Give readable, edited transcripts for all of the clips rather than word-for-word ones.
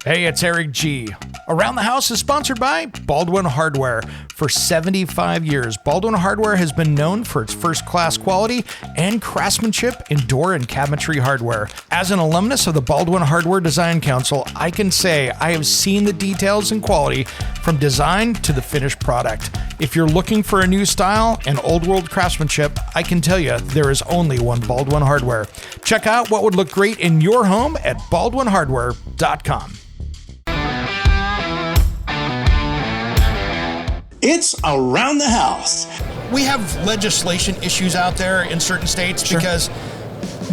Hey, it's Eric G. Around the House is sponsored by Baldwin Hardware. For 75 years, Baldwin Hardware has been known for its first-class quality and craftsmanship in door and cabinetry hardware. As an alumnus of the Baldwin Hardware Design Council, I can say I have seen the details and quality from design to the finished product. If you're looking for a new style and old-world craftsmanship, I can tell you there is only one Baldwin Hardware. Check out what would look great in your home at baldwinhardware.com. It's Around the House. We have legislation issues out there in certain states because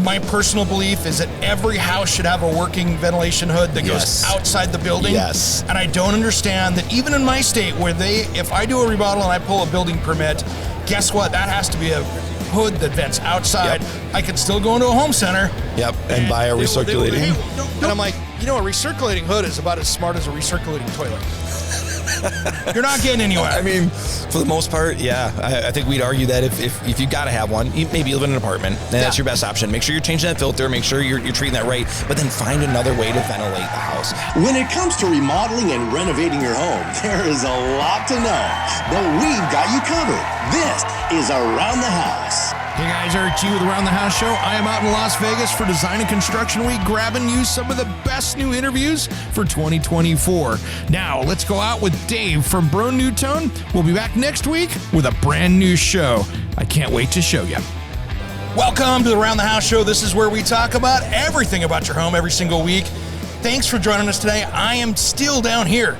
my personal belief is that every house should have a working ventilation hood that goes outside the building. Yes. And I don't understand that even in my state where if I do a remodel and I pull a building permit, guess what? That has to be a hood that vents outside. Yep. I could still go into a home center. Yep, and buy a recirculating. And I'm like, you know, a recirculating hood is about as smart as a recirculating toilet. You're not getting anywhere. I mean, for the most part, yeah. I think we'd argue that if you got to have one, maybe you live in an apartment, then that's your best option. Make sure you're changing that filter, make sure you're treating that right, but then find another way to ventilate the house. When it comes to remodeling and renovating your home, there is a lot to know, but we've got you covered. This is Around the House. Hey guys, Eric G with Around the House Show. I am out in Las Vegas for Design and Construction Week, grabbing you some of the best new interviews for 2024. Now, let's go out with Dave from Broan Nutone. We'll be back next week with a brand new show. I can't wait to show you. Welcome to the Around the House Show. This is where we talk about everything about your home every single week. Thanks for joining us today. I am still down here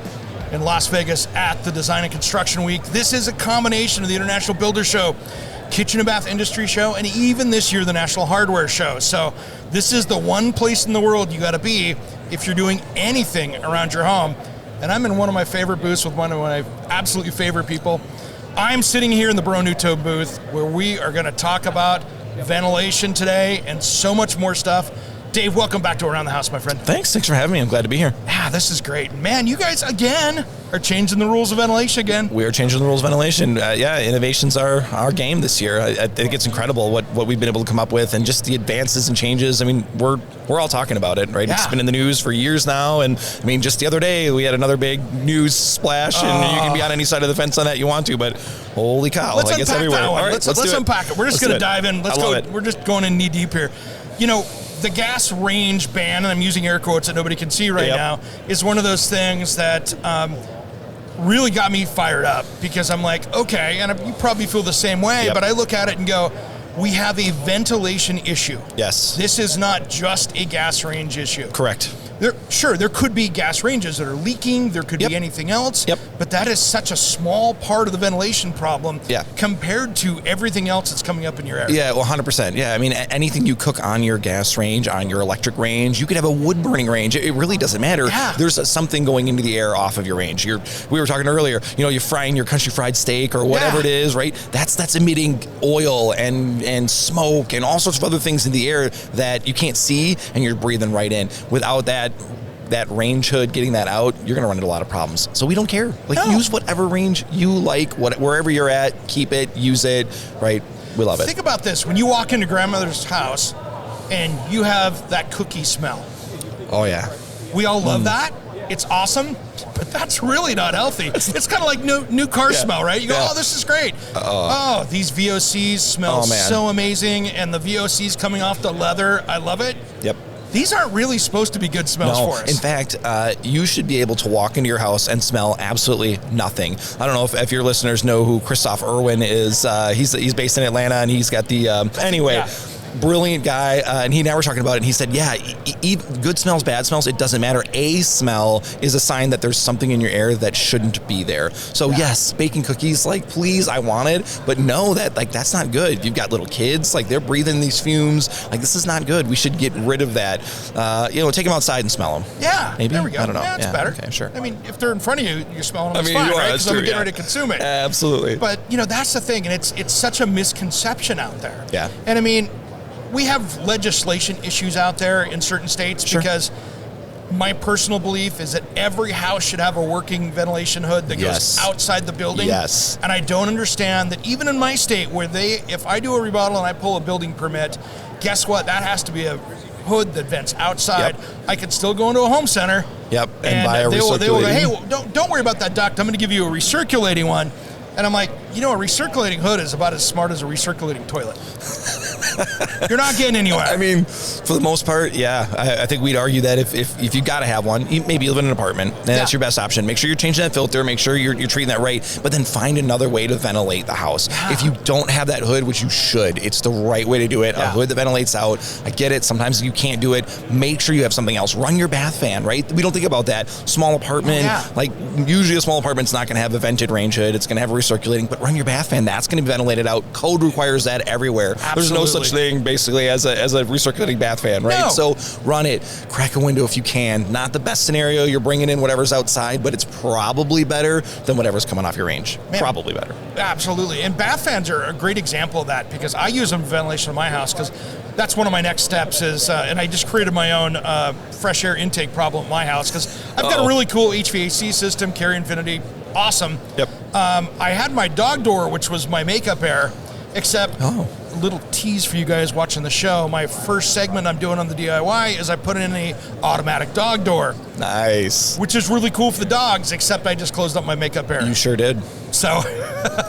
in Las Vegas at the Design and Construction Week. This is a combination of the International Builder Show, Kitchen and Bath Industry Show, and even this year, the National Hardware Show. So this is the one place in the world you got to be if you're doing anything around your home. And I'm in one of my favorite booths with one of my absolutely favorite people. I'm sitting here in the Broan Nutone booth where we are going to talk about ventilation today and so much more stuff. Dave, welcome back to Around the House, my friend. Thanks for having me. I'm glad to be here. Yeah, this is great. Man, you guys, again, are changing the rules of ventilation again. We are changing the rules of ventilation. Innovations are our game this year. I think it's incredible what we've been able to come up with and just the advances and changes. I mean, we're all talking about it, right? Yeah. It's been in the news for years now. And I mean, just the other day, we had another big news splash, and you can be on any side of the fence on that you want to, but holy cow. Let's unpack it's everywhere. that one. All right, let's unpack it. We're just going to dive in. Let's go. We're just going in knee deep here. You know, the gas range ban, and I'm using air quotes that nobody can see right now, is one of those things that really got me fired up because I'm like, okay, and you probably feel the same way, but I look at it and go, we have a ventilation issue. Yes. This is not just a gas range issue. Correct. There could be gas ranges that are leaking. There could be anything else. But that is such a small part of the ventilation problem compared to everything else that's coming up in your area. Yeah, well, 100%. Yeah, I mean, anything you cook on your gas range, on your electric range, you could have a wood burning range. It really doesn't matter. Yeah. There's something going into the air off of your range. We were talking earlier, you're frying your country fried steak or whatever it is, right? That's emitting oil and smoke and all sorts of other things in the air that you can't see and you're breathing right in. Without that range hood, getting that out, you're going to run into a lot of problems. So we don't care. Use whatever range you like, wherever you're at, keep it, use it, right? We love it. Think about this. When you walk into grandmother's house and you have that cookie smell. Oh, yeah. We all love that. It's awesome, but that's really not healthy. It's kind of like new car smell, right? You go, oh, this is great. These VOCs smell so amazing, and the VOCs coming off the leather, I love it. Yep. These aren't really supposed to be good smells for us. In fact, you should be able to walk into your house and smell absolutely nothing. I don't know if your listeners know who Christoph Irwin is. He's based in Atlanta, and he's got the brilliant guy, and he and I were talking about it, and he said, good smells, bad smells, it doesn't matter. A smell is a sign that there's something in your air that shouldn't be there. So yes, baking cookies, please, I want it, but know that, that's not good. You've got little kids, they're breathing these fumes, this is not good. We should get rid of that. Take them outside and smell them. Yeah, maybe? There we go. I don't know. Yeah, it's better. Okay, sure. I mean, if they're in front of you, you're smelling them, it's fine, right? Because I'm getting ready to consume it. Absolutely. But, that's the thing, and it's such a misconception out there. Yeah. And I mean, we have legislation issues out there in certain states because my personal belief is that every house should have a working ventilation hood that goes outside the building. Yes. And I don't understand that even in my state where if I do a remodel and I pull a building permit, guess what? That has to be a hood that vents outside. Yep. I could still go into a home center. Yep, and buy a they will go, recirculating. hey, well, don't worry about that duct. I'm going to give you a recirculating one. And I'm like, a recirculating hood is about as smart as a recirculating toilet. You're not getting anywhere. I mean, for the most part, yeah. I think we'd argue that if you got to have one, maybe you live in an apartment, then that's your best option. Make sure you're changing that filter. Make sure you're treating that right. But then find another way to ventilate the house. Yeah. If you don't have that hood, which you should, it's the right way to do it. Yeah. A hood that ventilates out. I get it. Sometimes you can't do it. Make sure you have something else. Run your bath fan, right? We don't think about that. Small apartment, like usually a small apartment's not going to have a vented range hood. It's going to have a recirculating, but run your bath fan. That's going to be ventilated out. Code requires that everywhere. Absolutely. There's no such thing basically as a recirculating bath fan, right? No. So run it, crack a window if you can. Not the best scenario. You're bringing in whatever's outside, but it's probably better than whatever's coming off your range. Man, probably better. Absolutely. And bath fans are a great example of that because I use them for ventilation in my house because that's one of my next steps is, and I just created my own fresh air intake problem at my house because I've got a really cool HVAC system, Carry Infinity. Awesome. Yep. I had my dog door, which was my makeup air, except a little tease for you guys watching the show. My first segment I'm doing on the DIY is I put in the automatic dog door. Nice. Which is really cool for the dogs, except I just closed up my makeup air. You sure did. So,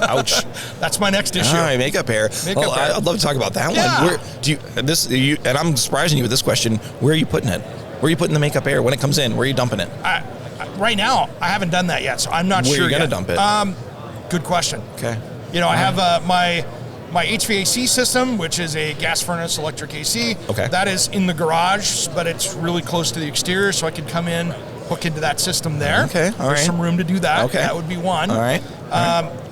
ouch. That's my next issue. All right, makeup air. Makeup air. I'd love to talk about that Yeah. one. Where and I'm surprising you with this question. Where are you putting it? Where are you putting the makeup air when it comes in? Where are you dumping it? Right now, I haven't done that yet, so I'm not sure. Where are you yet. going to dump it? Good question. Okay. I have my HVAC system, which is a gas furnace electric AC. Okay. That is in the garage, but it's really close to the exterior, so I could come in, hook into that system there. Okay, all right. There's some room to do that. Okay. That would be one. All right.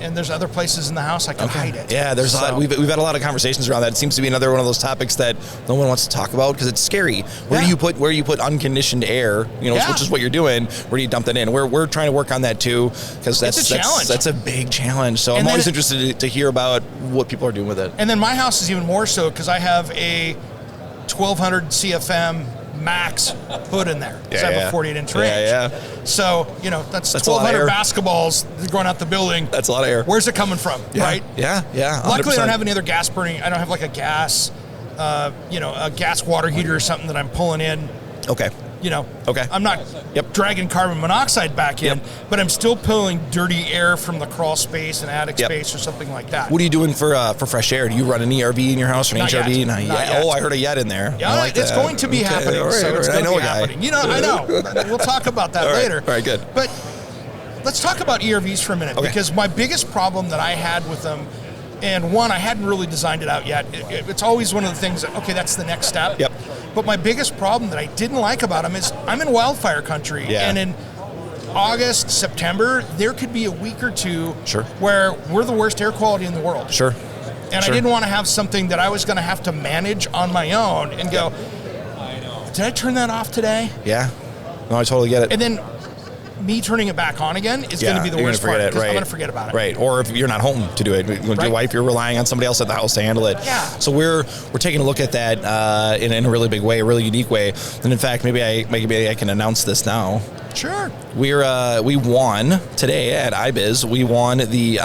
And there's other places in the house I can hide it. Yeah, there's a lot. We've had a lot of conversations around that. It seems to be another one of those topics that no one wants to talk about because it's scary. Where do you put unconditioned air? Which is what you're doing. Where do you dump that in? We're trying to work on that too because that's a challenge. That's a big challenge. So I'm always interested to hear about what people are doing with it. And then my house is even more so because I have a 1200 CFM max hood in there because I have a 48-inch range. Yeah. So, that's 1,200 basketballs going out the building. That's a lot of air. Where's it coming from, right? Yeah. 100%. Luckily, I don't have any other gas burning. I don't have like a gas, a gas water heater or something that I'm pulling in. Okay. Okay. I'm not dragging carbon monoxide back in, Yep. but I'm still pulling dirty air from the crawl space and attic space or something like that. What are you doing for fresh air? Do you run an ERV in your house or an Not HRV? yet. Not yet. Oh, I heard a yet in there. Yeah, I like it's that. going to be happening. All right, So it's all right. going I to know be a guy. happening. I know. We'll talk about that later. All right, good. But let's talk about ERVs for a minute because my biggest problem that I had with them, and one, I hadn't really designed it out yet. It's always one of the things that, okay, that's the next step. Yep. But my biggest problem that I didn't like about them is I'm in wildfire country. Yeah. And in August, September, there could be a week or two Sure. where we're the worst air quality in the world. Sure. And I didn't want to have something that I was going to have to manage on my own and go, did I turn that off today? Yeah. No, I totally get it. And then me turning it back on again is going to be the worst part because I'm going to forget about it. Right. Or if you're not home to do it, with your wife, you're relying on somebody else at the house to handle it. Yeah. So we're taking a look at that in a really big way, a really unique way. And in fact, maybe I can announce this now. Sure. We won today at iBiz. We won the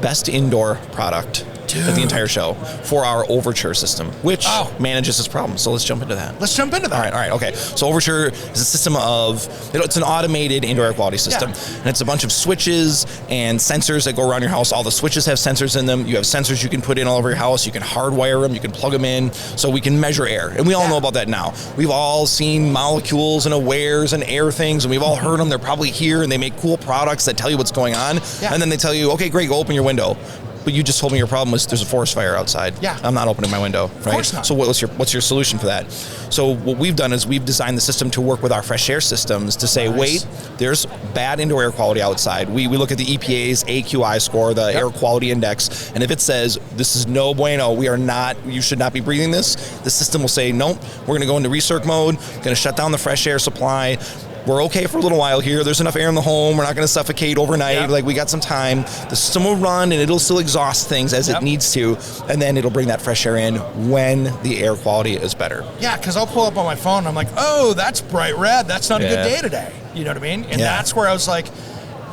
best indoor product at the entire show for our Overture system, which manages this problem. So let's jump into that. Let's jump into that. All right, okay. So Overture is a system it's an automated indoor air quality system. And it's a bunch of switches and sensors that go around your house. All the switches have sensors in them. You have sensors you can put in all over your house. You can hardwire them. You can plug them in. So we can measure air. And we all know about that now. We've all seen molecules and awares and air things, and we've all heard them. They're probably here, and they make cool products that tell you what's going on. Yeah. And then they tell you, okay, great, go open your window. But you just told me your problem was there's a forest fire outside. Yeah. I'm not opening my window, right? Of course not. So what's your solution for that? So what we've done is we've designed the system to work with our fresh air systems to say, wait, there's bad indoor air quality outside. We look at the EPA's AQI score, the air quality index, and if it says this is no bueno, you should not be breathing this, the system will say, nope, we're going to go into recirc mode, going to shut down the fresh air supply. We're okay for a little while here. There's enough air in the home. We're not going to suffocate overnight. Yep. Like, we got some time. The system will run, and it'll still exhaust things as it needs to, and then it'll bring that fresh air in when the air quality is better. Yeah, because I'll pull up on my phone, and I'm like, oh, that's bright red. That's not a good day today. You know what I mean? And that's where I was like,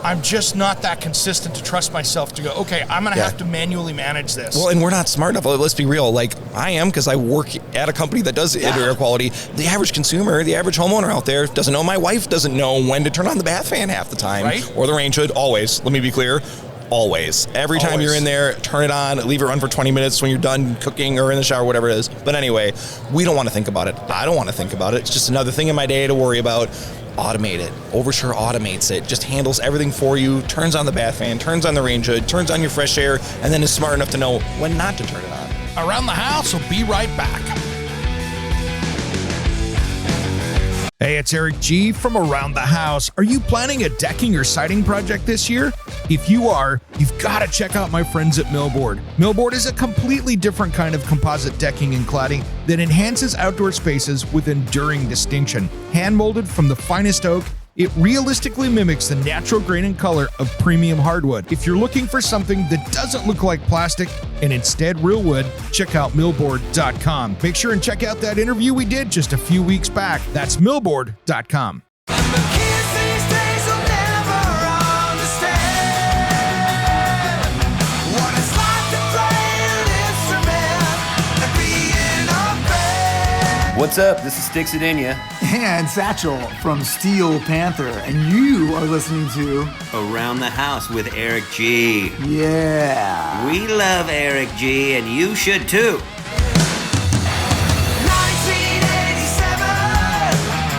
I'm just not that consistent to trust myself to go, okay, I'm going to have to manually manage this. Well, and we're not smart enough. Let's be real. Like I am, because I work at a company that does indoor air quality. The average consumer, the average homeowner out there doesn't know. My wife doesn't know when to turn on the bath fan half the time. Right. Or the range hood, always. Let me be clear. Always. Every time you're in there, turn it on, leave it run for 20 minutes when you're done cooking or in the shower, whatever it is. But anyway, we don't want to think about it. I don't want to think about it. It's just another thing in my day to worry about. Automate it. Overture automates it. Just handles everything for you, turns on the bath fan, turns on the range hood, turns on your fresh air, and then is smart enough to know when not to turn it on. Around the House will be right back. Hey, it's Eric G. from Around the House. Are you planning a decking or siding project this year? If you are, you've got to check out my friends at Millboard. Millboard is a completely different kind of composite decking and cladding that enhances outdoor spaces with enduring distinction. Hand-molded from the finest oak, it realistically mimics the natural grain and color of premium hardwood. If you're looking for something that doesn't look like plastic and instead real wood, check out millboard.com. Make sure and check out that interview we did just a few weeks back. That's millboard.com. What's up? This is Sticks Adenia. And Satchel from Steel Panther. And you are listening to Around the House with Eric G. Yeah. We love Eric G, and you should too. 1987,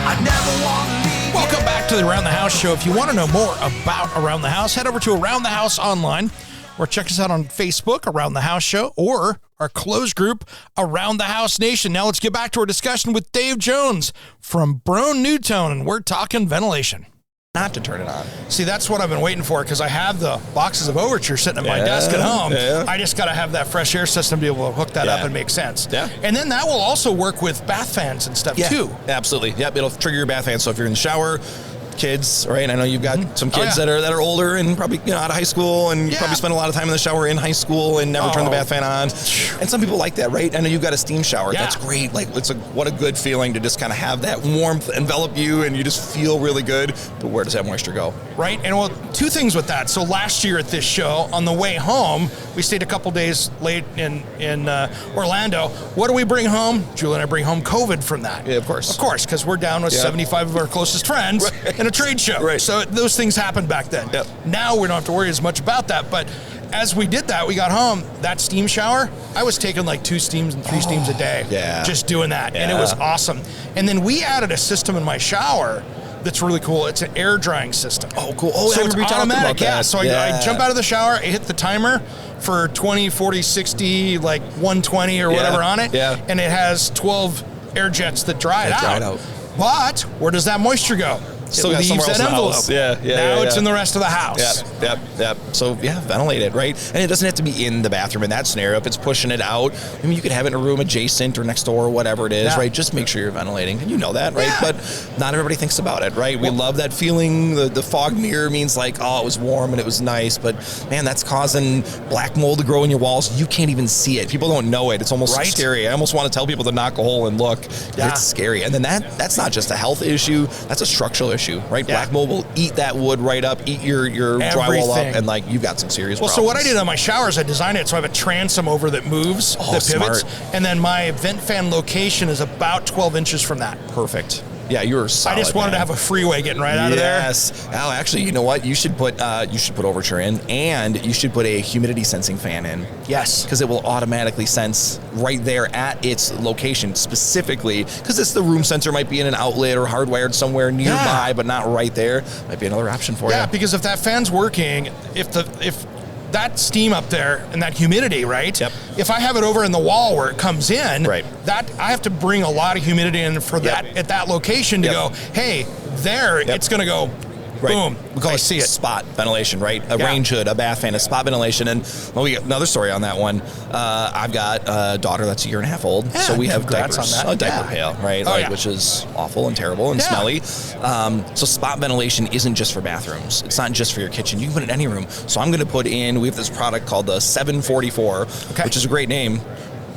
I never want to leave. Welcome back to the Around the House show. If you want to know more about Around the House, head over to Around the House online or check us out on Facebook, Around the House show, or our closed group, Around the House Nation. Now let's get back to our discussion with Dave Jones from Broan Nutone, and we're talking ventilation. Not to turn it on. See, that's what I've been waiting for, because I have the boxes of Overture sitting at my desk at home. Yeah. I just got to have that fresh air system to be able to hook that up and make sense. Yeah. And then that will also work with bath fans and stuff too. Absolutely. Yep, it'll trigger your bath fan. So if you're in the shower, kids, right? I know you've got some kids that are older and probably out of high school, and you probably spend a lot of time in the shower in high school and never turn the bath fan on. And some people like that, right? I know you've got a steam shower. Yeah. That's great. Like, what a good feeling to just kind of have that warmth envelop you, and you just feel really good. But where does that moisture go? Right. And well, two things with that. So last year at this show, on the way home, we stayed a couple days late in Orlando. What do we bring home? Julie and I bring home COVID from that. Yeah, of course. Of course, because we're down with 75 of our closest friends in a trade show. Right. So those things happened back then. Yep. Now we don't have to worry as much about that. But as we did that, we got home, that steam shower, I was taking like 2 steams and 3 steams a day. Yeah. Just doing that. And it was awesome. And then we added a system in my shower that's really cool. It's an air drying system. Oh, cool. Oh, so I it's remember you talking automatic. about that. So I jump out of the shower, I hit the timer for 20, 40, 60, like 120 or whatever on it. Yeah. And it has 12 air jets that dry it out. But where does that moisture go? Still it got leaves somewhere else that in the envelope. house. Now it's in the rest of the house. Yep. So ventilate it, right? And it doesn't have to be in the bathroom in that scenario. If it's pushing it out, I mean, you could have it in a room adjacent or next door or whatever it is, right? Just make sure you're ventilating. And you know that, right? But not everybody thinks about it, right? We love that feeling. The fog mirror means like, oh, it was warm and it was nice. But man, that's causing black mold to grow in your walls. You can't even see it. People don't know it. It's almost scary. I almost want to tell people to knock a hole and look. It's scary. And then that's not just a health issue. That's a structural issue, right? Black mold will eat that wood right up, eat your drywall up, and like you've got some serious problems. So what I did on my shower is I designed it so I have a transom over that moves, that pivots, and then my vent fan location is about 12 inches from that. Perfect. Yeah, you were solid. I just wanted to have a freeway getting right out of there. Yes. Oh, actually, you know what? You should put Overture in, and you should put a humidity sensing fan in. Yes. Because it will automatically sense right there at its location specifically. Because it's the room sensor might be in an outlet or hardwired somewhere nearby, but not right there. Might be another option for you. Yeah, because if that fan's working, if that steam up there and that humidity, right? Yep. If I have it over in the wall where it comes in, that I have to bring a lot of humidity in for that at that location to go, hey, there, it's going to go. Boom. We call it spot ventilation, right? A range hood, a bath fan, a spot ventilation. And we got another story on that one. I've got a daughter that's a year and a half old. So we have diapers. On that. A diaper pail, right? Which is awful and terrible and smelly. So spot ventilation isn't just for bathrooms. It's not just for your kitchen. You can put it in any room. So I'm going to put in, we have this product called the 744, which is a great name.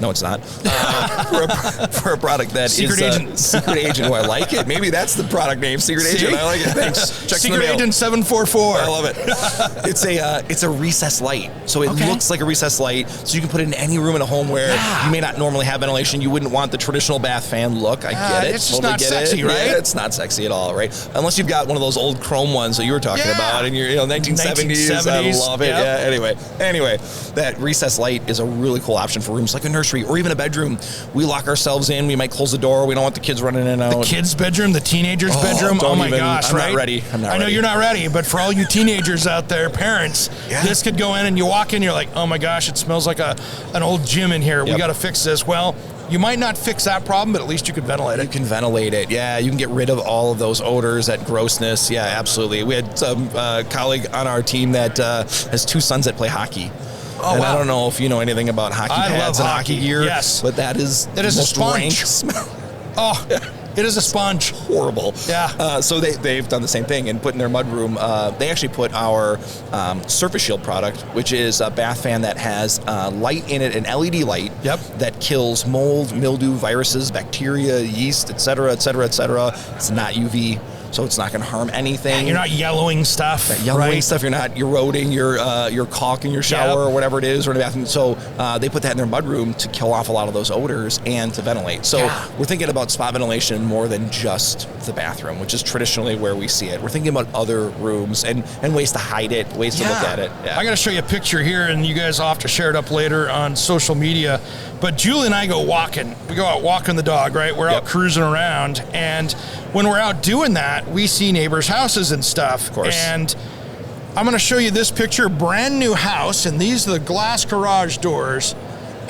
No, it's not. For a product that Secret is agent. Secret agent. Oh, I like it. Maybe that's the product name. Secret agent. I like it. Thanks. Checks in the Secret mail. agent 744. I love it. It's a recessed light, so it looks like a recessed light. So you can put it in any room in a home where you may not normally have ventilation. You wouldn't want the traditional bath fan look. I get it. It's just not sexy, right? Yeah, it's not sexy at all, right? Unless you've got one of those old chrome ones that you were talking about, and you're 1970s. I love it. Yep. Yeah. Anyway, that recessed light is a really cool option for rooms like a nursery or even a bedroom. We lock ourselves in. We might close the door. We don't want the kids running in and out. The kids' bedroom, the teenager's bedroom. Oh my gosh, I'm right? not ready. I know you're not ready, but for all you teenagers out there, parents, this could go in and you walk in, you're like, oh my gosh, it smells like an old gym in here. We got to fix this. Well, you might not fix that problem, but at least you could ventilate it. You can ventilate it. Yeah, you can get rid of all of those odors, that grossness. Yeah, absolutely. We had some colleague on our team that has 2 sons that play hockey. Oh, and wow. I don't know if you know anything about hockey pads and hockey gear. Yes. But that is It is a most rank sponge. smell. Oh, it is a sponge. Horrible. Yeah. So they've done the same thing and put in their mudroom. They actually put our Surface Shield product, which is a bath fan that has light in it, an LED light that kills mold, mildew, viruses, bacteria, yeast, et cetera, et cetera, et cetera. It's not UV. So it's not going to harm anything. And you're not yellowing stuff. Stuff. You're not eroding your caulk in your shower or whatever it is or in the bathroom. So they put that in their mudroom to kill off a lot of those odors and to ventilate. So we're thinking about spot ventilation more than just the bathroom, which is traditionally where we see it. We're thinking about other rooms and ways to hide it, ways to look at it. Yeah. I got to show you a picture here, and you guys will have to share it up later on social media. But Julie and I go walking. We go out walking the dog, right? We're out cruising around, and when we're out doing that, we see neighbors' houses and stuff. Of course. And I'm going to show you this picture, brand new house, and these are the glass garage doors.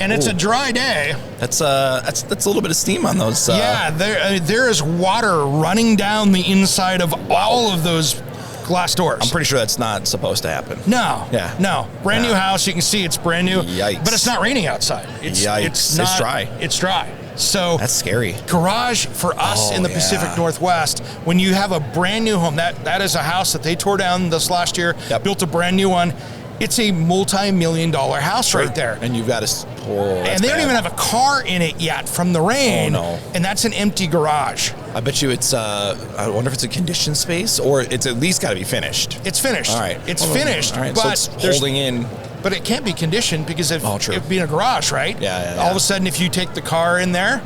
And it's a dry day. That's a little bit of steam on those. There is water running down the inside of all of those glass doors. I'm pretty sure that's not supposed to happen. No. Yeah. No. Brand new house. You can see it's brand new. Yikes. But it's not raining outside. It's dry. It's dry. So that's scary. Garage for us in the Pacific Northwest, when you have a brand new home, that is a house that they tore down this last year, built a brand new one. It's a multi-million-dollar house right there. And you've got to... and they don't even have a car in it yet from the rain. Oh, no. And that's an empty garage. I bet you it's, I wonder if it's a conditioned space or it's at least got to be finished. It's finished. All right. It's finished. All right. But so it's holding in. But it can't be conditioned because if it being a garage, right? Yeah. All of a sudden, if you take the car in there,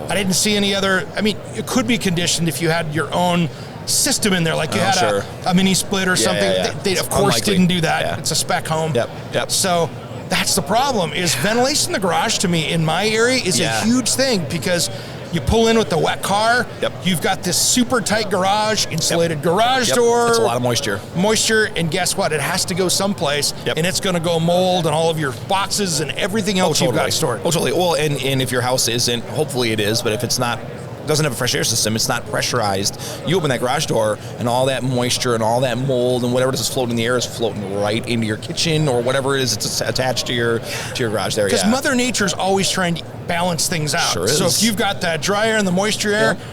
I didn't see any other. I mean, it could be conditioned if you had your own system in there, like you had a mini split or something. Yeah. They of course unlikely. didn't do that. Yeah. It's a spec home. Yep. So that's the problem. Is ventilation in the garage to me in my area is a huge thing because you pull in with the wet car. You've got this super tight garage, insulated garage door. It's a lot of moisture. And guess what? It has to go someplace, and it's going to go mold and all of your boxes and everything else you've got stored. Oh, totally. Well, and if your house isn't, hopefully it is, but if it's not, doesn't have a fresh air system, it's not pressurized, you open that garage door and all that moisture and all that mold and whatever is floating in the air is floating right into your kitchen or whatever it is it's attached to your garage there. Because Mother Nature's always trying to balance things out. Sure is. So if you've got that dry air and the moisture air, boom,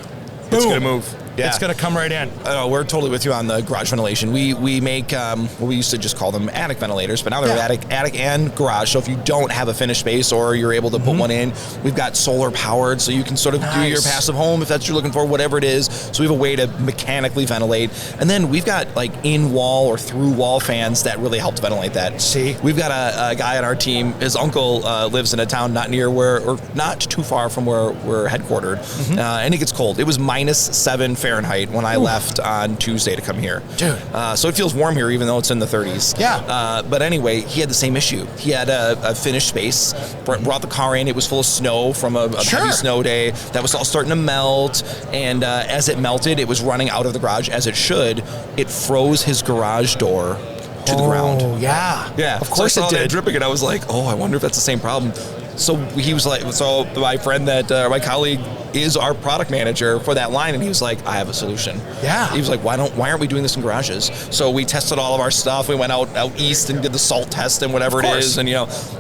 it's going to move. Yeah. It's going to come right in. We're totally with you on the garage ventilation. We make, we used to just call them attic ventilators, but now they're attic and garage. So if you don't have a finished space or you're able to put one in, we've got solar powered, so you can sort of do your passive home if that's what you're looking for, whatever it is. So we have a way to mechanically ventilate. And then we've got like in-wall or through-wall fans that really help to ventilate that. See? We've got a guy on our team, his uncle lives in a town not near or not too far from where we're headquartered, and it gets cold. It was -7 Fahrenheit when I left on Tuesday to come here. Dude. So it feels warm here even though it's in the 30s. Yeah. But anyway, he had the same issue. He had a finished space, brought the car in. It was full of snow from a heavy snow day. That was all starting to melt. And as it melted, it was running out of the garage as it should. It froze his garage door to the ground. Oh, yeah. Yeah. Of course so I saw it did. that dripping and I was like, oh, I wonder if that's the same problem. So he was like, so my friend my colleague is our product manager for that line, and he was like, I have a solution. Yeah. He was like, why aren't we doing this in garages? So we tested all of our stuff. We went out east and did the salt test and whatever it is, and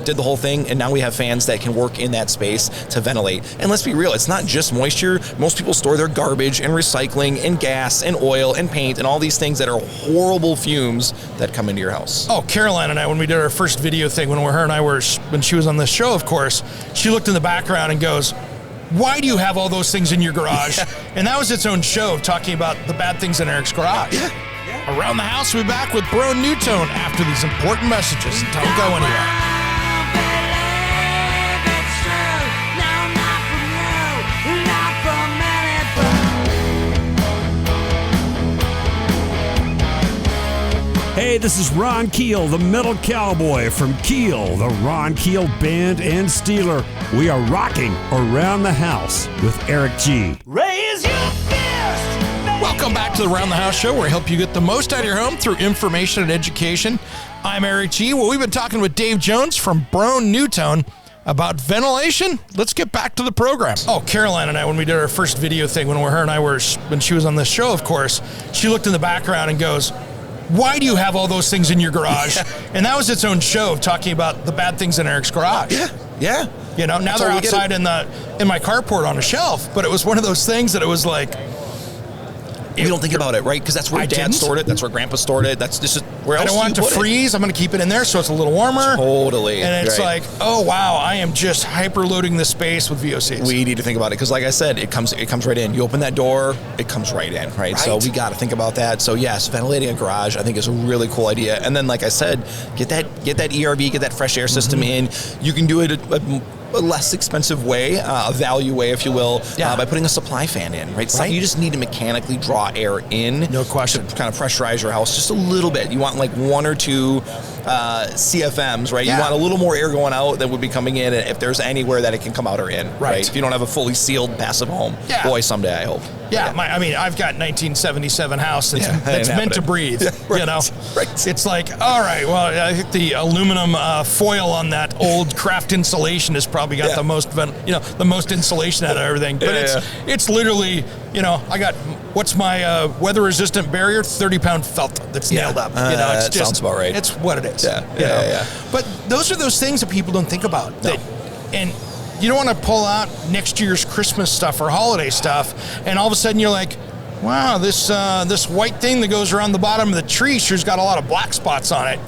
did the whole thing. And now we have fans that can work in that space to ventilate. And let's be real, it's not just moisture. Most people store their garbage and recycling and gas and oil and paint and all these things that are horrible fumes that come into your house. Oh, Caroline and I, when we did our first video thing, when her and I were, when she was on the show, of course, course, she looked in the background and goes, "Why do you have all those things in your garage?" And that was its own show, talking about the bad things in Eric's garage. Around the House, we'll be back with Broan Nutone after these important messages. Don't go anywhere. Hey, this is Ron Keel, the Metal Cowboy from Keel, the Ron Keel Band and Steeler. We are rocking Around the House with Eric G. Raise your fist! Welcome back to the Around the House show, where we help you get the most out of your home through information and education. I'm Eric G. Well, we've been talking with Dave Jones from Broan Nutone about ventilation. Let's get back to the program. Oh, Caroline and I, when we did our first video thing, when her and I were, when she was on this show, of course, she looked in the background and goes, "Why do you have all those things in your garage?" And that was its own show, talking about the bad things in Eric's garage. Yeah. You know, now they're outside in my carport on a shelf, but it was one of those things that it was like, you don't think about it, right? Because that's where Dad stored it. That's where Grandpa stored it. That's just where else I don't want it to freeze. I'm going to keep it in there so it's a little warmer. Totally. And it's like, oh wow, I am just hyper-loading the space with VOCs. We need to think about it because, like I said, it comes right in. You open that door, it comes right in, right? So we got to think about that. So yes, ventilating a garage, I think, is a really cool idea. And then, like I said, get that ERV, get that fresh air system in. You can do it a less expensive way, a value way, if you will, by putting a supply fan in, right? So you just need to mechanically draw air in. No question. To kind of pressurize your house just a little bit. You want like 1 or 2 CFMs, right? You want a little more air going out than would be coming in if there's anywhere that it can come out or in, right? If you don't have a fully sealed passive home. Boy, someday I hope. I've got 1977 house that's meant to breathe, you know? It's like, all right, well, I think the aluminum foil on that old craft insulation has probably got the most insulation out of everything. But it's literally, you know, I got, what's my weather-resistant barrier? 30-pound felt that's nailed up. You know, it's just, sounds about right. It's what it is. But those are those things that people don't think about. And you don't want to pull out next year's Christmas stuff or holiday stuff, and all of a sudden you're like, wow, this white thing that goes around the bottom of the tree sure's got a lot of black spots on it.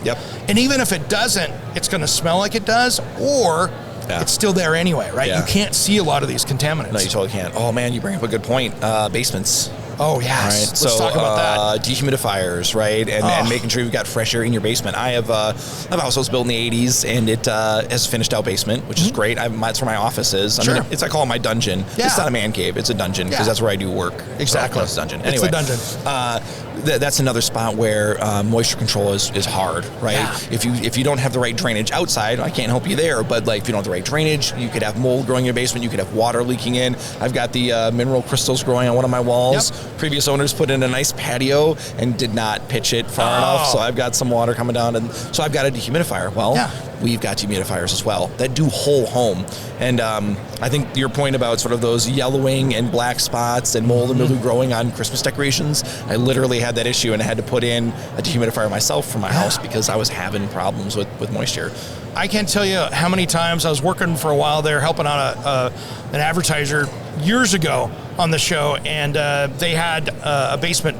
And even if it doesn't, it's going to smell like it does, or it's still there anyway, right? You can't see a lot of these contaminants. No, you totally can't. Oh man, you bring up a good point. Basements. Oh, yes. Right. Let's talk about that. Dehumidifiers, right? And making sure you've got fresh air in your basement. I have a house that was built in the 80s, and it has a finished out basement, which is great. That's where my office is. I mean, I call it my dungeon. It's not a man cave. It's a dungeon because that's where I do work. Exactly. It's a dungeon. Anyway, it's a dungeon. That's another spot where moisture control is hard, right? If you don't have the right drainage outside, I can't help you there, but like if you don't have the right drainage, you could have mold growing in your basement, you could have water leaking in. I've got the mineral crystals growing on one of my walls. Previous owners put in a nice patio and did not pitch it far enough, so I've got some water coming down, and so I've got a dehumidifier. Well, we've got dehumidifiers as well that do whole home. And I think your point about sort of those yellowing and black spots and mold and mildew growing on Christmas decorations, I literally had that issue and I had to put in a dehumidifier myself for my house because I was having problems with moisture. I can't tell you how many times I was working for a while there, helping out an advertiser years ago on the show, and they had a basement,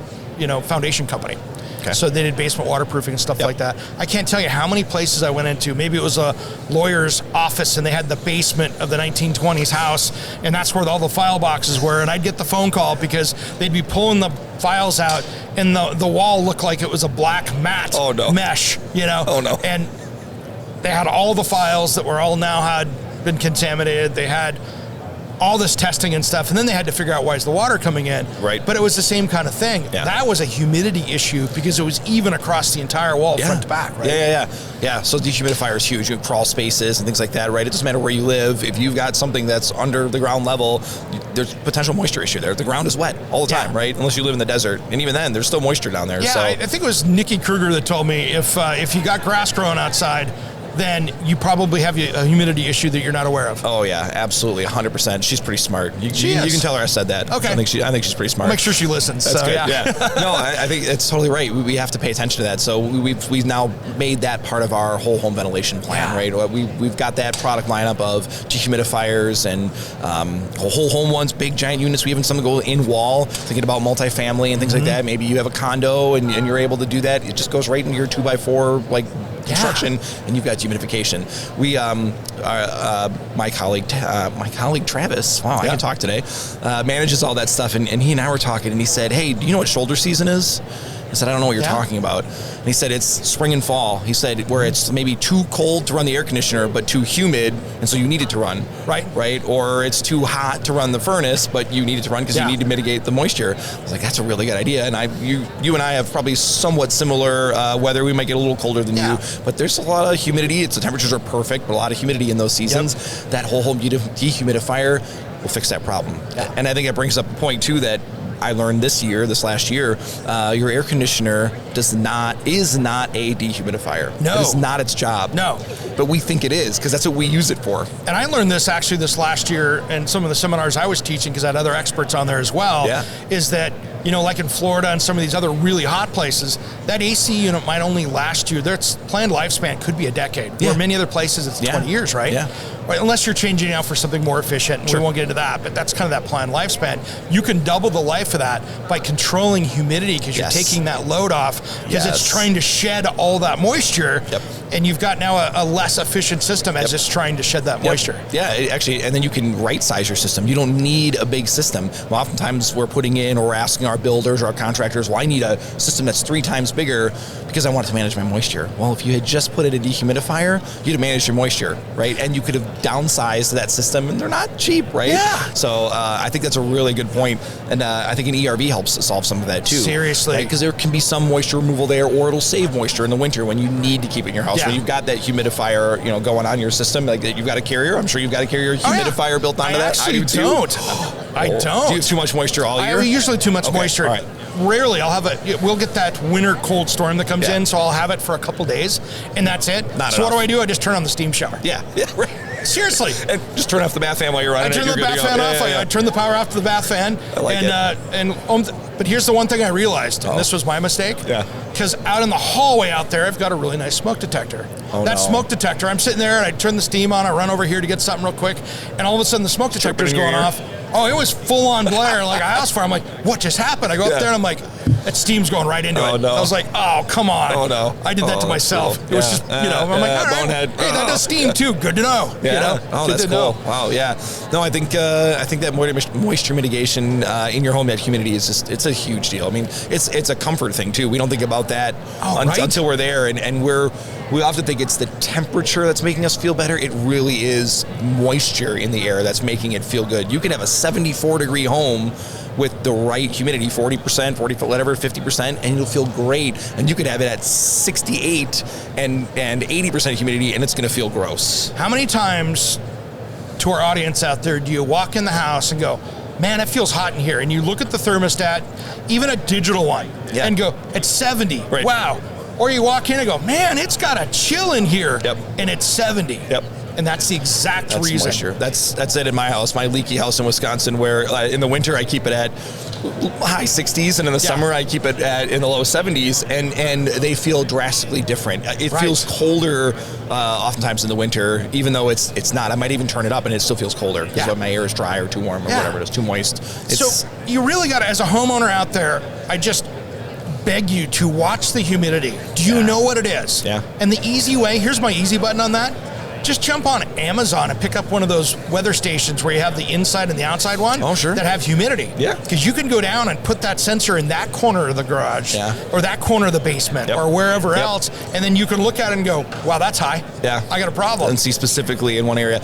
foundation company. So they did basement waterproofing and stuff like that. I can't tell you how many places I went into. Maybe it was a lawyer's office and they had the basement of the 1920s house, and that's where all the file boxes were. And I'd get the phone call because they'd be pulling the files out and the wall looked like it was a black matte mesh, And they had all the files that were all now had been contaminated. They had all this testing and stuff, and then they had to figure out why is the water coming in. Right. But it was the same kind of thing. That was a humidity issue because it was even across the entire wall, front to back, right? Yeah. So dehumidifier is huge. You have crawl spaces and things like that, right? It doesn't matter where you live. If you've got something that's under the ground level, there's potential moisture issue there. The ground is wet all the time, right? Unless you live in the desert, and even then, there's still moisture down there. Yeah, so I think it was Nikki Kruger that told me if you got grass growing outside, then you probably have a humidity issue that you're not aware of. Oh yeah, absolutely, 100%. She's pretty smart. You can tell her I said that. Okay. I think she's pretty smart. I'll make sure she listens. That's good. Yeah. No, I think it's totally right. We have to pay attention to that. So we've now made that part of our whole home ventilation plan, right? We've got that product lineup of dehumidifiers and whole home ones, big giant units. We even some go in wall, thinking about multifamily and things like that. Maybe you have a condo and you're able to do that. It just goes right into your 2x4 construction, and you've got humidification. We, my colleague Travis, wow, I can talk today, manages all that stuff, and he and I were talking, and he said, hey, do you know what shoulder season is? I said, I don't know what you're talking about. And he said, it's spring and fall. He said, where it's maybe too cold to run the air conditioner, but too humid, and so you need it to run. Right? Or it's too hot to run the furnace, but you need it to run because you need to mitigate the moisture. I was like, that's a really good idea. And you and I have probably somewhat similar weather. We might get a little colder than you, but there's a lot of humidity. The temperatures are perfect, but a lot of humidity in those seasons. That whole home dehumidifier will fix that problem. And I think it brings up a point, too, that I learned this last year, your air conditioner is not a dehumidifier. No. It is not its job. No. But we think it is because that's what we use it for. And I learned this actually this last year in some of the seminars I was teaching, because I had other experts on there as well, is that, like in Florida and some of these other really hot places, that AC unit might only last you, their planned lifespan could be a decade. Where many other places it's 20 years, right? Yeah. Right, unless you're changing it out for something more efficient, and we won't get into that, but that's kind of that planned lifespan. You can double the life of that by controlling humidity, because you're taking that load off, because it's trying to shed all that moisture, and you've got now a less efficient system as it's trying to shed that moisture. Yeah, actually, and then you can right-size your system. You don't need a big system. Well, oftentimes we're putting in, or we're asking our builders or our contractors, well, I need a system that's 3 times bigger because I want it to manage my moisture. Well, if you had just put in a dehumidifier, you'd have managed your moisture, right? And you could have downsized that system, and they're not cheap, right? Yeah. So I think that's a really good point, and I think an ERV helps solve some of that too. Seriously. Because there can be some moisture removal there, or it'll save moisture in the winter when you need to keep it in your house. Yeah. When you've got that humidifier, going on in your system, like you've got a carrier. I'm sure you've got a carrier humidifier built onto that. I don't. I don't. Do you have too much moisture all year? I have usually too much moisture. All right. Rarely I'll have we'll get that winter cold storm that comes in, so I'll have it for a couple days, and that's it. So what do? I just turn on the steam shower. Yeah, right. Seriously. And just turn off the bath fan while you're running. I turn the bath fan off. I turn the power off to the bath fan. I like it. But here's the one thing I realized, and this was my mistake. Yeah. Because out in the hallway out there, I've got a really nice smoke detector. Smoke detector, I'm sitting there and I turn the steam on, I run over here to get something real quick, and all of a sudden the smoke detector's going off. Oh, it was full on blare like a house fire. I'm like, what just happened? I go up there and I'm like, that steam's going right into it. No. I was like, oh, come on. Oh, no. I did that to myself. Cool. It was just, I'm like, all right, bonehead. hey, that does steam too. Good to know. Yeah. Oh, that's cool. Wow. Yeah. No, I think that moisture mitigation in your home, that humidity is it's a huge deal. I mean, it's a comfort thing too. We don't think about that until we're there, and we often think it's the temperature that's making us feel better. It really is moisture in the air that's making it feel good. You can have a 74-degree home with the right humidity, 40%, 50%, and it'll feel great. And you could have it at 68 and 80% humidity, and it's going to feel gross. How many times, to our audience out there, do you walk in the house and go, man, it feels hot in here, and you look at the thermostat, even a digital one, and go, it's 70. Right. Wow. Or you walk in and go, man, it's got a chill in here, and it's 70. Yep. And that's the exact reason. Moisture. That's it in my house, my leaky house in Wisconsin, where in the winter I keep it at high 60s, and in the summer I keep it in the low 70s, and they feel drastically different. It feels colder oftentimes in the winter, even though it's not. I might even turn it up and it still feels colder because my air is dry or too warm or whatever it is, too moist. So you really got to, as a homeowner out there, I just beg you to watch the humidity. Do you know what it is? Yeah. And the easy way, here's my easy button on that. Just jump on Amazon and pick up one of those weather stations where you have the inside and the outside one that have humidity. Yeah. Because you can go down and put that sensor in that corner of the garage or that corner of the basement or wherever else, and then you can look at it and go, wow, that's high. Yeah. I got a problem. And see specifically in one area.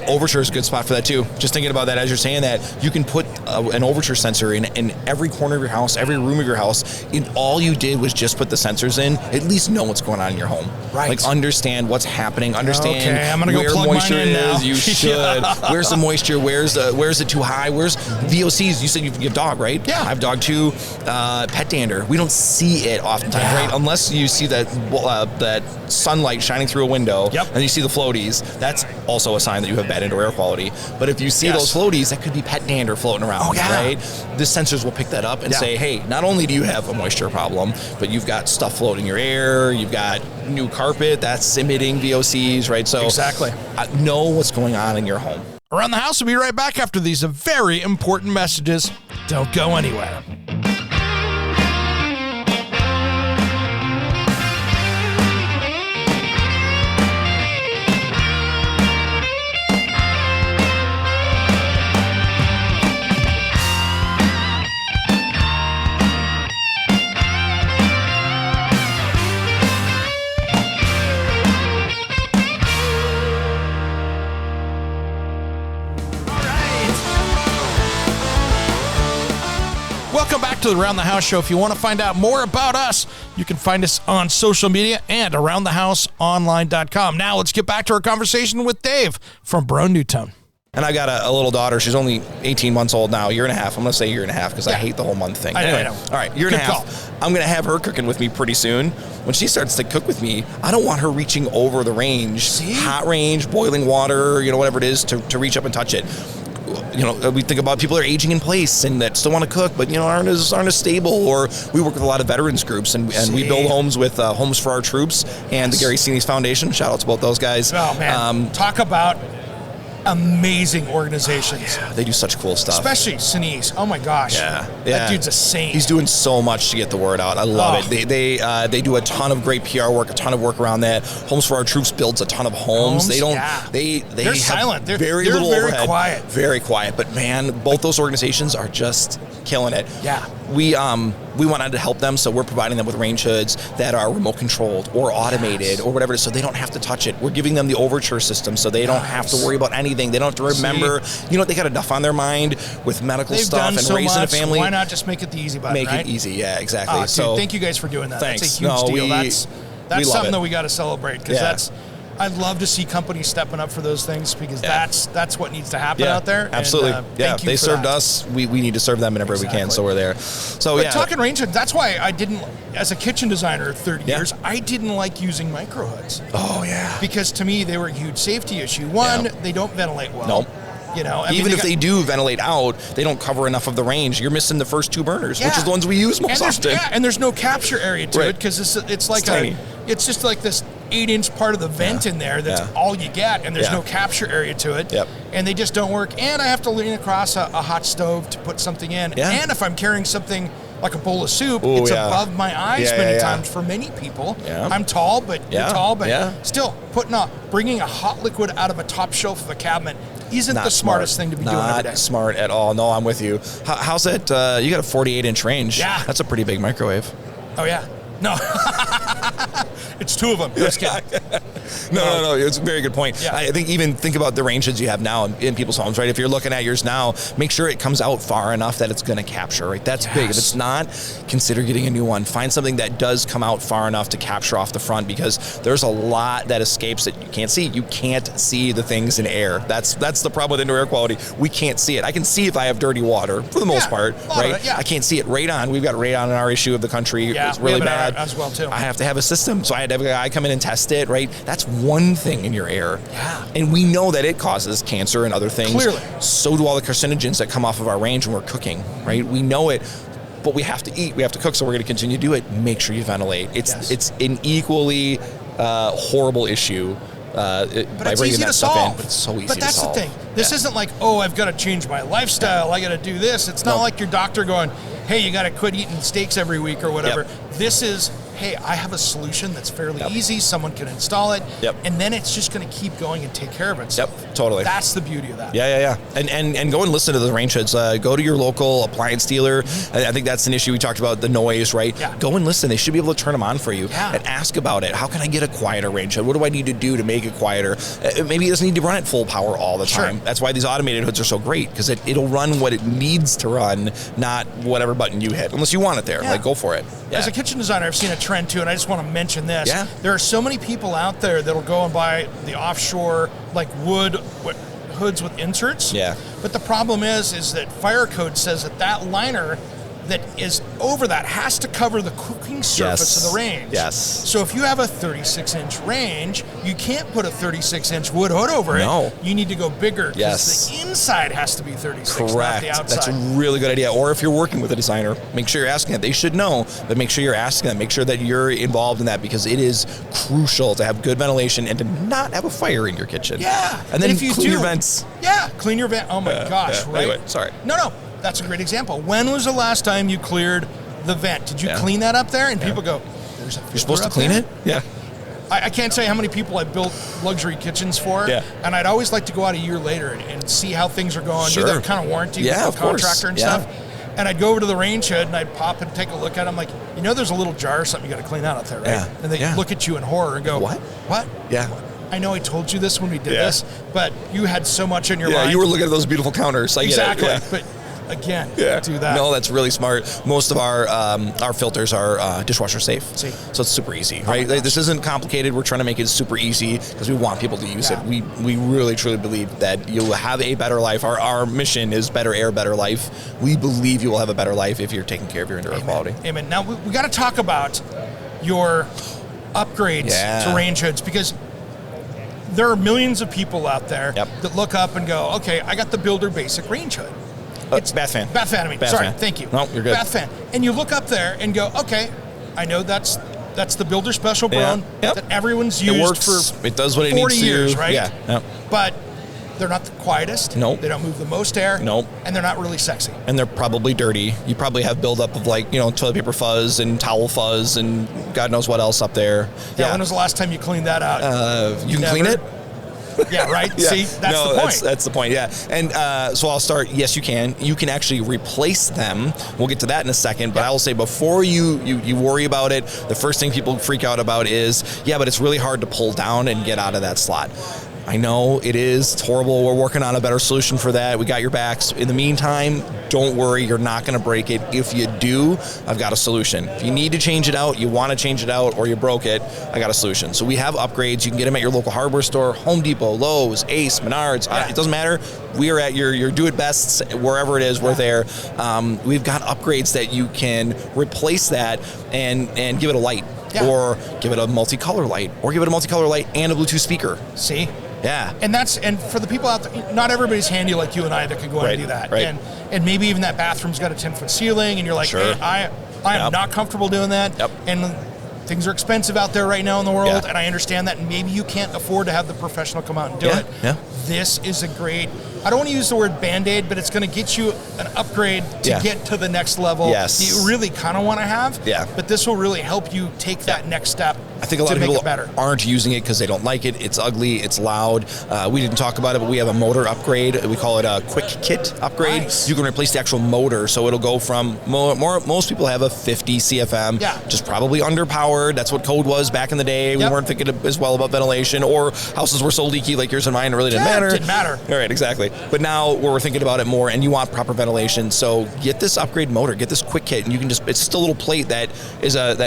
Overture is a good spot for that too. Just thinking about that as you're saying that, you can put an overture sensor in every corner of your house, every room of your house. And all you did was just put the sensors in, at least know what's going on in your home. Right. Like understand what's happening, understand I'm gonna go where plug moisture mine in now. is. You should. Where's the moisture? Where's it too high? Where's VOCs? You said you have dog, right? Yeah. I have dog too. Pet dander. We don't see it oftentimes, right? Unless you see that sunlight shining through a window and you see the floaties. That's also a sign that you have bad indoor air quality. But if you see those floaties, that could be pet dander floating around, right? The sensors will pick that up and say, hey, not only do you have a moisture problem, but you've got stuff floating in your air, you've got new carpet that's emitting VOCs, right? So exactly. Know what's going on in your home. Around the House will be right back after these very important messages. Don't go anywhere. Welcome back to the Around the House show. If you want to find out more about us, you can find us on social media and aroundthehouseonline.com. Now let's get back to our conversation with Dave from Broan Nutone. And I got a little daughter. She's only 18 months old now, year and a half. I'm going to say year and a half because I hate the whole month thing. I know. All right, year and a half. I'm going to have her cooking with me pretty soon. When she starts to cook with me, I don't want her reaching over the range, hot range, boiling water, whatever it is, to reach up and touch it. We think about people that are aging in place and that still want to cook, but aren't as stable. Or we work with a lot of veterans groups, and we build homes with Homes for Our Troops and the Gary Sinise Foundation. Shout out to both those guys. Oh man, talk about amazing organizations. Oh, yeah. They do such cool stuff. Especially Sinise. Oh my gosh. Yeah. That dude's a saint. He's doing so much to get the word out. I love it. They do a ton of great PR work, a ton of work around that. Homes for Our Troops builds a ton of homes. They're have silent. They're very overhead. Quiet. Very quiet. But man, both those organizations are just killing it. Yeah. We wanted to help them, so we're providing them with range hoods that are remote controlled or automated or whatever, so they don't have to touch it. We're giving them the overture system, so they don't have to worry about anything. They don't have to remember. They got enough on their mind with medical stuff and raising a family. Why not just make it the easy button? Make it easy, yeah, exactly. So thank you guys for doing that. Thanks. That's a huge deal. That's something that we got to celebrate, because I'd love to see companies stepping up for those things, because that's what needs to happen out there. Absolutely. And, thank you they for served that. us. We need to serve them in every way we can, so we're there. So but talking range hoods, that's why I didn't, as a kitchen designer 30 years, I didn't like using micro hoods. Oh yeah. Because to me they were a huge safety issue. One, they don't ventilate well. Nope. Even if they do ventilate out, they don't cover enough of the range. You're missing the first two burners, which is the ones we use most often. Yeah, and there's no capture area to it, because it's like tiny. It's just like this 8-inch part of the vent in there that's all you get, and there's no capture area to it. Yep. And they just don't work. And I have to lean across a hot stove to put something in. Yeah. And if I'm carrying something like a bowl of soup, it's above my eyes many times for many people. Yeah. I'm tall, but you're tall, but still bringing a hot liquid out of a top shelf of a cabinet isn't the smartest thing to be doing every day. Not smart at all. No, I'm with you. How's that? You got a 48-inch range. Yeah. That's a pretty big microwave. Oh, yeah. No. It's two of them. Just kidding. No. It's a very good point. Yeah. I think about the range hoods you have now in people's homes, right? If you're looking at yours now, make sure it comes out far enough that it's going to capture, right? That's big. If it's not, consider getting a new one. Find something that does come out far enough to capture off the front, because there's a lot that escapes that you can't see. You can't see the things in air. That's the problem with indoor air quality. We can't see it. I can see if I have dirty water for the most part, right? I can't see it. Radon. We've got radon in our issue of the country. It's really bad as well too. I have to have a system, so I had to have a guy come in and test it, right? That's one thing in your air. Yeah. And we know that it causes cancer and other things. Clearly. So do all the carcinogens that come off of our range when we're cooking, right? We know it, but we have to eat, we have to cook, so we're going to continue to do it. Make sure you ventilate. It's an equally horrible issue. But it's easy to solve. But it's so easy to solve. But that's the thing. This isn't like, I've got to change my lifestyle. I got to do this. It's not like your doctor going, hey, you got to quit eating steaks every week or whatever. This is, hey, I have a solution that's fairly easy. Someone can install it. And then it's just going to keep going and take care of itself. Totally. That's the beauty of that. Yeah. And go and listen to the range hoods. Go to your local appliance dealer. I think that's an issue. We talked about the noise, right? Yeah. Go and listen. They should be able to turn them on for you and ask about it. How can I get a quieter range hood? What do I need to do to make it quieter? Maybe it doesn't need to run at full power all the time. That's why these automated hoods are so great, because it'll run what it needs to run, not whatever button you hit, unless you want it there. Like, go for it. As a kitchen designer, I've seen a trend too, and I just want to mention this. There are so many people out there that'll go and buy the offshore, like wood hoods with inserts. But the problem is that fire code says that liner that is over that has to cover the cooking surface of the range. So if you have a 36-inch range, you can't put a 36-inch wood hood over it. You need to go bigger, because the inside has to be 36, not the outside. That's a really good idea. Or if you're working with a designer, make sure you're asking that. They should know, but make sure you're asking them. Make sure that you're involved in that, because it is crucial to have good ventilation and to not have a fire in your kitchen. And then clean your vents. Clean your vent. Oh my gosh, right? Anyway, sorry. No. That's a great example. When was the last time you cleared the vent? Did you clean that up there? And people go, there's a filter. You're supposed to clean there? it? Yeah. I can't tell you how many people I built luxury kitchens for. And I'd always like to go out a year later and see how things are going, do that kind of warranty with the contractor and stuff. And I'd go over to the range hood and I'd pop and take a look at it. I'm like, there's a little jar or something you got to clean out there, right? And they look at you in horror and go, What? I know I told you this when we did this, but you had so much in your mind. You were looking at those beautiful counters. Exactly. But again Yeah. do that. No, that's really smart. Most of our filters are dishwasher safe. See. So it's super easy, right? This isn't complicated. We're trying to make it super easy because we want people to use Yeah. it. We really, truly believe that you'll have a better life. Our mission is better air, better life. We believe you will have a better life if you're taking care of your indoor air quality. Amen. Now, we got to talk about your upgrades to range hoods, because there are millions of people out there that look up and go, okay, I got the Builder Basic range hood. It's bath fan. Bath fan, I mean. Bath Sorry, fan. thank you. No, you're good. Bath fan. And you look up there and go, okay, I know that's the Builder Special Broan that everyone's used it works. for it does what it 40 needs to. years, right? Yeah. Yep. But they're not the quietest. Nope. They don't move the most air. Nope. And they're not really sexy. And they're probably dirty. You probably have buildup of toilet paper fuzz and towel fuzz and God knows what else up there. Yeah. When was the last time you cleaned that out? You can clean it? Yeah, right? Yeah. See, that's the point. That's the point, yeah. And so I'll start, yes, you can. You can actually replace them. We'll get to that in a second, but I will say before you worry about it, the first thing people freak out about is, but it's really hard to pull down and get out of that slot. I know it is. It's horrible. We're working on a better solution for that. We got your backs. In the meantime, don't worry. You're not going to break it. If you do, I've got a solution. If you need to change it out, you want to change it out, or you broke it, I got a solution. So we have upgrades. You can get them at your local hardware store, Home Depot, Lowe's, Ace, Menards. It doesn't matter. We are at your do-it-bests, wherever it is, we're there. We've got upgrades that you can replace that and give it a light. Yeah. Or give it a multicolor light, or give it a multicolor light and a Bluetooth speaker. See? Yeah. And for the people out there, not everybody's handy like you and I that could go out and do that. Right. And maybe even that bathroom's got a 10-foot ceiling, and you're like, Sure. hey, I am not comfortable doing that. Yep. And things are expensive out there right now in the world, Yeah. and I understand that, and maybe you can't afford to have the professional come out and do it. Yeah. This is a great, I don't want to use the word Band-Aid, but it's going to get you an upgrade to get to the next level Yes. that you really kind of want to have. Yeah. But this will really help you take that next step. I think a lot to of make people it better. aren't using it because they don't like it. It's ugly. It's loud. We didn't talk about it, but we have a motor upgrade. We call it a quick kit upgrade. Nice. You can replace the actual motor, so it'll go from most people have a 50 CFM, just probably underpowered. That's what code was back in the day. We weren't thinking as well about ventilation, or houses were so leaky like yours and mine. It really didn't matter. It didn't matter. All right, exactly. But now we're thinking about it more, and you want proper ventilation. So get this upgrade motor, get this quick kit, and you can it's just a little plate that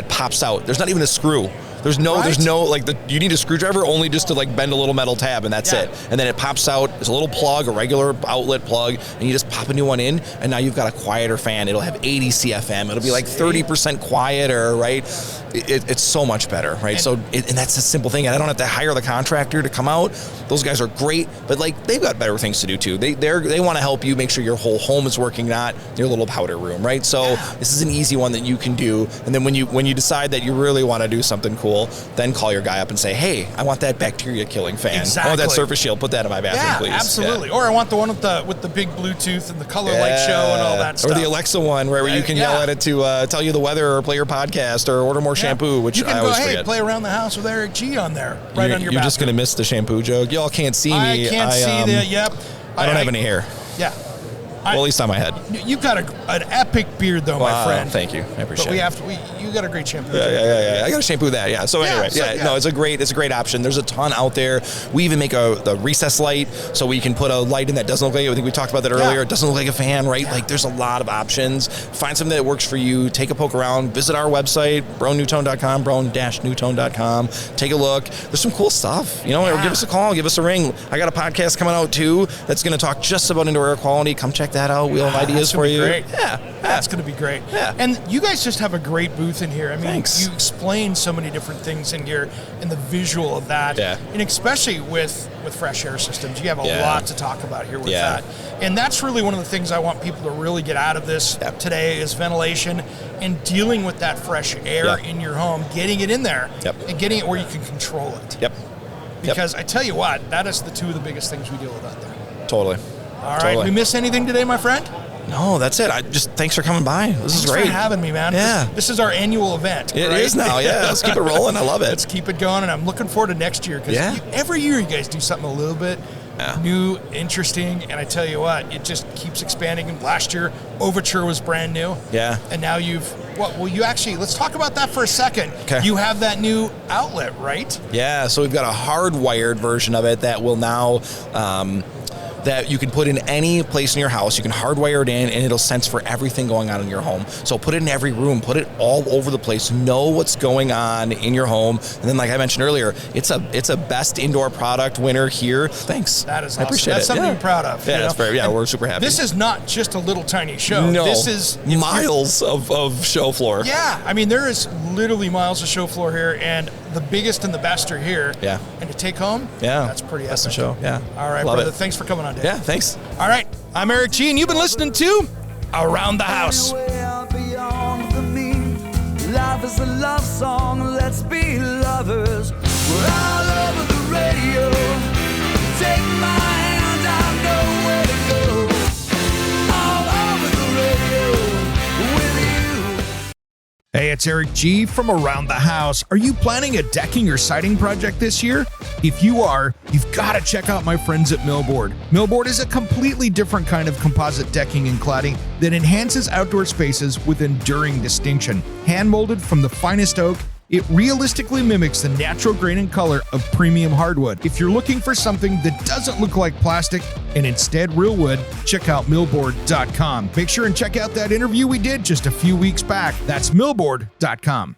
pops out. There's not even a screw. There's no, you need a screwdriver only just to bend a little metal tab, and that's it. And then it pops out. There's a little plug, a regular outlet plug, and you just pop a new one in, and now you've got a quieter fan. It'll have 80 CFM. It'll be 30% quieter, right? It's so much better, right? And that's a simple thing. And I don't have to hire the contractor to come out. Those guys are great, but they've got better things to do too. They want to help you make sure your whole home is working, not your little powder room, right? So this is an easy one that you can do. And then when you decide that you really want to do something cool, then call your guy up and say, hey, I want that bacteria killing fan. Exactly. I want that surface shield. Put that in my bathroom, please. Absolutely. Yeah. Or I want the one with the big Bluetooth and the color light show and all that stuff. Or the Alexa one where you can yell at it to tell you the weather or play your podcast or order more shampoo, which I always forget. Play Around the House with Eric G on there, on your bathroom. You're just going to miss the shampoo joke. Y'all can't see me. I can't see that. Yep. I don't have any hair. Yeah. Well, at least on my head. You've got an epic beard, though, my friend. Thank you. I appreciate it. You got a great shampoo. Yeah. I got to shampoo that. Yeah. So anyway, no, it's a great option. There's a ton out there. We even make the recess light, so we can put a light in that doesn't look like. I think we talked about that earlier. It doesn't look like a fan, right? There's a lot of options. Find something that works for you. Take a poke around. Visit our website, broannutone.com, broan-nutone.com. Take a look. There's some cool stuff. Or give us a call. Give us a ring. I got a podcast coming out too that's going to talk just about indoor air quality. Come check that out. We'll have ideas for you. Great. That's going to be great. Yeah. And you guys just have a great booth in here. I mean, Thanks. you explain so many different things in here, and the visual of that. Yeah. And especially with fresh air systems, you have a lot to talk about here with that. And that's really one of the things I want people to really get out of this today is ventilation and dealing with that fresh air in your home, getting it in there and getting it where you can control it. Yep. Because I tell you what, that is the two of the biggest things we deal with out there. Totally. All right. We miss anything today, my friend? No, that's it. Thanks for coming by. This is great. Thanks for having me, man. Yeah. This is our annual event. It is now, Let's keep it rolling. I love it. Let's keep it going, and I'm looking forward to next year because every year you guys do something a little bit new, interesting, and I tell you what, it just keeps expanding. And last year, Overture was brand new. Yeah. And now let's talk about that for a second. Okay. You have that new outlet, right? Yeah, so we've got a hardwired version of it that will now that you can put in any place in your house. You can hardwire it in, and it'll sense for everything going on in your home. So put it in every room, put it all over the place, know what's going on in your home. And then, like I mentioned earlier, it's a best indoor product winner here. Thanks. That is I awesome. appreciate That's it. something Yeah. to be proud of. Yeah, you that's know? very, yeah, And we're super happy. This is not just a little tiny show. No, This is miles of show floor. Yeah, I mean, there is literally miles of show floor here, and the biggest and the best are here. Yeah. And to take home, Yeah. that's pretty That's the epic. show. Yeah. All right, Love brother. it. Thanks for coming on, Dave. Yeah, thanks. All right, I'm Eric G, and you've been listening to Around the House. Life is a love song, let's be lovers. We're all over the radio. Take my hand, I know where to go. All over the radio with you. Hey, it's Eric G from Around the House. Are you planning a decking or siding project this year? If you are, you've got to check out my friends at Millboard. Millboard is a completely different kind of composite decking and cladding that enhances outdoor spaces with enduring distinction. Hand molded from the finest oak, it realistically mimics the natural grain and color of premium hardwood. If you're looking for something that doesn't look like plastic and instead real wood, check out millboard.com. Make sure and check out that interview we did just a few weeks back. That's millboard.com.